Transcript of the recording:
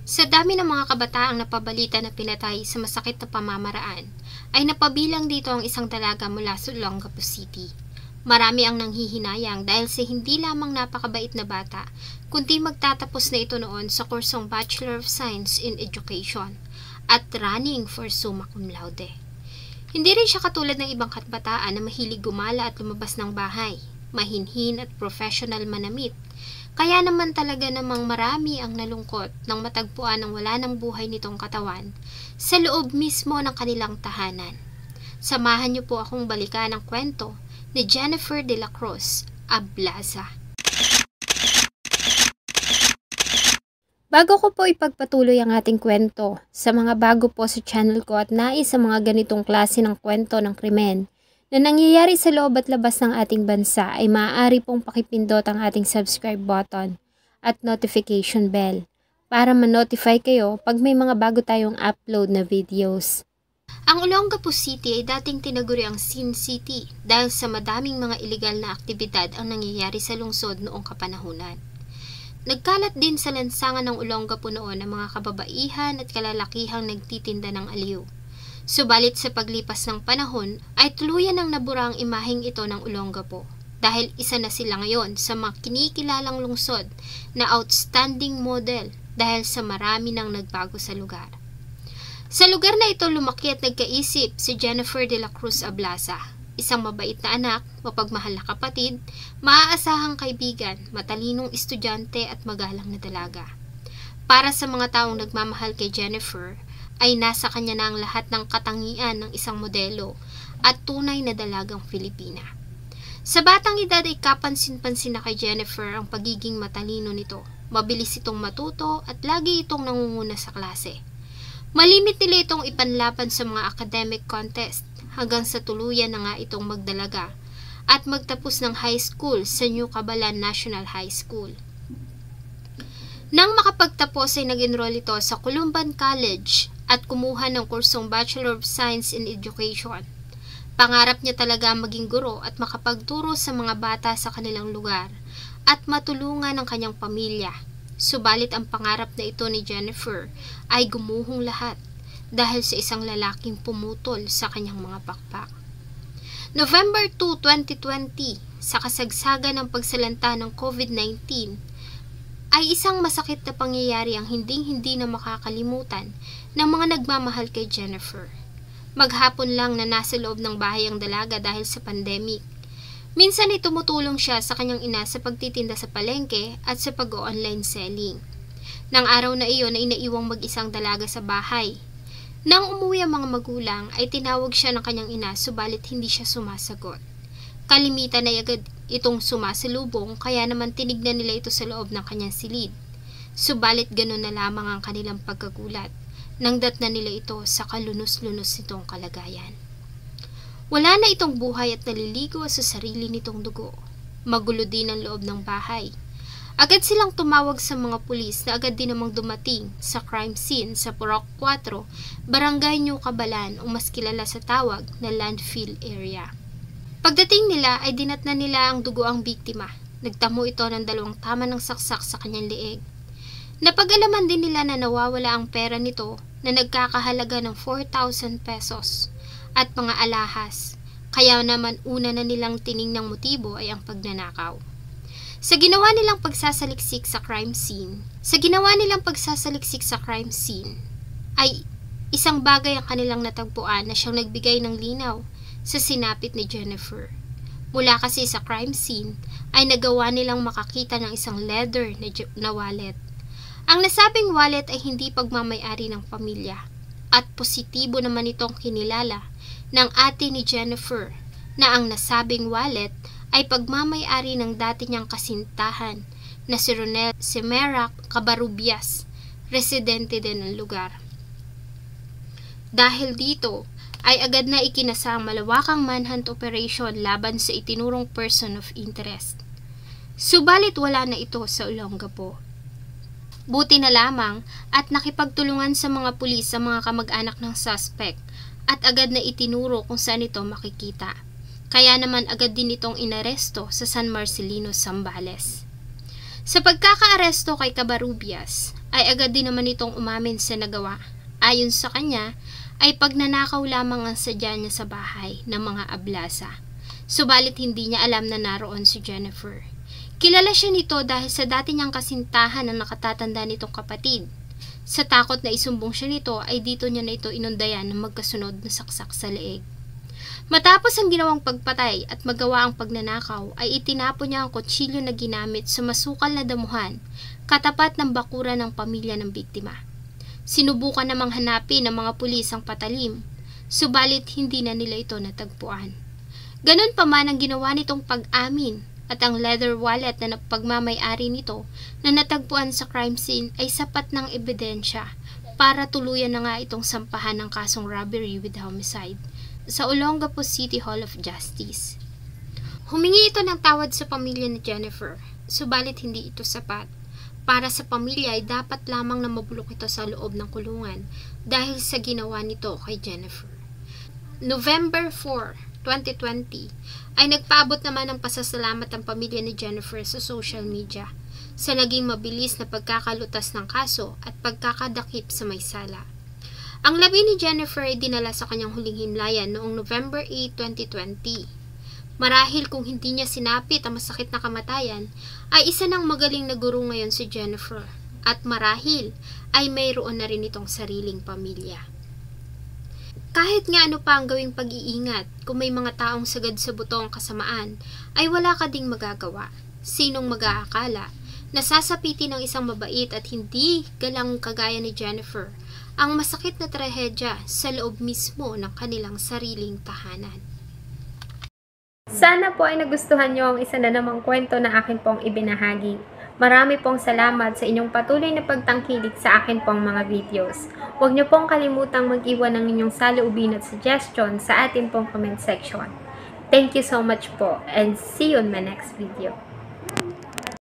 Sa dami ng mga kabataang napabalita na pinatay sa masakit na pamamaraan, ay napabilang dito ang isang dalaga mula sa Olongapo City. Marami ang nanghihinayang dahil sa hindi lamang napakabait na bata, kundi magtatapos na ito noon sa kursong Bachelor of Science in Education at running for summa cum laude. Hindi rin siya katulad ng ibang kabataan na mahilig gumala at lumabas ng bahay, mahinhin at professional manamit. Kaya naman talaga namang marami ang nalungkot nang matagpuan ang wala ng buhay nitong katawan sa loob mismo ng kanilang tahanan. Samahan niyo po akong balikan ang kwento ni Jennifer de la Cruz Ablaza. Bago ko po ipagpatuloy ang ating kwento, sa mga bago po sa channel ko at nais sa mga ganitong klase ng kwento ng krimen na nangyayari sa loob at labas ng ating bansa ay maaari pong pakipindot ang ating subscribe button at notification bell para ma-notify kayo pag may mga bago tayong upload na videos. Ang Olongapo City ay dating tinaguri ang Sin City dahil sa madaming mga iligal na aktibidad ang nangyayari sa lungsod noong kapanahunan. Nagkalat din sa lansangan ng Olongapo noon ang mga kababaihan at kalalakihang nagtitinda ng aliw. Subalit sa paglipas ng panahon ay tuluyan ng nabura ang imaheng ito ng Olongapo dahil isa na sila ngayon sa mga kinikilalang lungsod na outstanding model dahil sa marami nang nagbago sa lugar. Sa lugar na ito lumaki at nagkaisip si Jennifer de la Cruz Ablaza, isang mabait na anak, mapagmahal na kapatid, maaasahang kaibigan, matalinong estudyante at magalang na dalaga. Para sa mga taong nagmamahal kay Jennifer, ay nasa kanya na ang lahat ng katangian ng isang modelo at tunay na dalagang Filipina. Sa batang edad ay kapansin-pansin na kay Jennifer ang pagiging matalino nito. Mabilis itong matuto at lagi itong nangunguna sa klase. Malimit nila itong ipanlaban sa mga academic contest hanggang sa tuluyan na nga itong magdalaga at magtapos ng high school sa New Cabalan National High School. Nang makapagtapos ay nag-enroll ito sa Columban College at kumuha ng kursong Bachelor of Science in Education. Pangarap niya talaga maging guro at makapagturo sa mga bata sa kanilang lugar at matulungan ang kanyang pamilya. Subalit ang pangarap na ito ni Jennifer ay gumuhong lahat dahil sa isang lalaking pumutol sa kanyang mga pakpak. November 2, 2020, sa kasagsagan ng pagsalanta ng COVID-19, ay isang masakit na pangyayari ang hindi na makakalimutan ng mga nagmamahal kay Jennifer. Maghapon lang na nasa loob ng bahay ang dalaga dahil sa pandemic. Minsan ay tumutulong siya sa kanyang ina sa pagtitinda sa palengke at sa pag-online selling. Nang araw na iyon ay naiwang mag-isang dalaga sa bahay. Nang umuwi ang mga magulang ay tinawag siya ng kanyang ina subalit hindi siya sumasagot. Kalimitan ay agad itong sumasalubong kaya naman tinignan nila ito sa loob ng kanyang silid. Subalit ganun na lamang ang kanilang pagkagulat nang datna nila ito sa kalunos-lunos nitong kalagayan. Wala na itong buhay at naliligo sa sarili nitong dugo. Magulo din ang loob ng bahay. Agad silang tumawag sa mga pulis na agad din namang dumating sa crime scene sa Purok 4, Barangay New Cabalan o mas kilala sa tawag na landfill area. Pagdating nila ay dinatna nila ang dugo ang biktima. Nagtamo ito ng 2 tama ng saksak sa kanyang leeg. Napag-alaman din nila na nawawala ang pera nito na nagkakahalaga ng 4,000 pesos at mga alahas. Kaya naman una na nilang tiningnang motibo ay ang pagnanakaw. Sa ginawa nilang pagsasaliksik sa crime scene ay isang bagay ang kanilang natagpuan na siyang nagbigay ng linaw sa sinapit ni Jennifer. Mula kasi sa crime scene ay nagawa nilang makakita ng isang leather na wallet. Ang nasabing wallet ay hindi pagmamay-ari ng pamilya at positibo naman itong kinilala ng ate ni Jennifer na ang nasabing wallet ay pagmamay-ari ng dati niyang kasintahan na si Ronel Semera Cabarubias, residente din ng lugar. Dahil dito, ay agad na ikinasang malawakang manhunt operation laban sa itinurong person of interest. Subalit wala na ito sa Olongapo. Buti na lamang at nakipagtulungan sa mga pulis sa mga kamag-anak ng suspect at agad na itinuro kung saan ito makikita. Kaya naman agad din itong inaresto sa San Marcelino, Zambales. Sa pagkakaaresto kay Cabarubias, ay agad din naman itong umamin sa nagawa. Ayon sa kanya, ay pagnanakaw lamang ang sadya niya sa bahay ng mga ablasa. Subalit hindi niya alam na naroon si Jennifer. Kilala siya nito dahil sa dati niyang kasintahan na nakatatanda nitong kapatid. Sa takot na isumbong siya nito ay dito niya na ito inundayan ng magkasunod na saksak sa leeg. Matapos ang ginawang pagpatay at magawa ang pagnanakaw ay itinapon niya ang kutsilyo na ginamit sa masukal na damuhan katapat ng bakuran ng pamilya ng biktima. Sinubukan namang hanapin ng mga pulis ang patalim, subalit hindi na nila ito natagpuan. Ganun pa man ang ginawa nitong pag-amin at ang leather wallet na pagmamay-ari nito na natagpuan sa crime scene ay sapat ng ebidensya para tuluyan na nga itong sampahan ng kasong robbery with homicide sa Olongapo City Hall of Justice. Humingi ito ng tawad sa pamilya ni Jennifer, subalit hindi ito sapat. Para sa pamilya ay dapat lamang na mabulok ito sa loob ng kulungan dahil sa ginawa nito kay Jennifer. November 4, 2020 ay nagpaabot naman ng pasasalamat ang pamilya ni Jennifer sa social media sa naging mabilis na pagkakalutas ng kaso at pagkakadakip sa may sala. Ang labi ni Jennifer ay dinala sa kanyang huling himlayan noong November 8, 2020. Marahil kung hindi niya sinapit ang masakit na kamatayan, ay isa ng magaling na guro ngayon si Jennifer at marahil ay mayroon na rin itong sariling pamilya. Kahit nga ano pa ang gawing pag-iingat, kung may mga taong sagad sa buto ang kasamaan, ay wala ka ding magagawa. Sinong mag-aakala na sasapitin ng isang mabait at hindi galang kagaya ni Jennifer ang masakit na trahedya sa loob mismo ng kanilang sariling tahanan. Sana po ay nagustuhan niyo ang isa na namang kwento na akin pong ibinahagi. Marami pong salamat sa inyong patuloy na pagtangkilik sa akin pong mga videos. Huwag niyo pong kalimutang mag-iwan ng inyong saloobin at suggestion sa atin pong comment section. Thank you so much po and see you in my next video.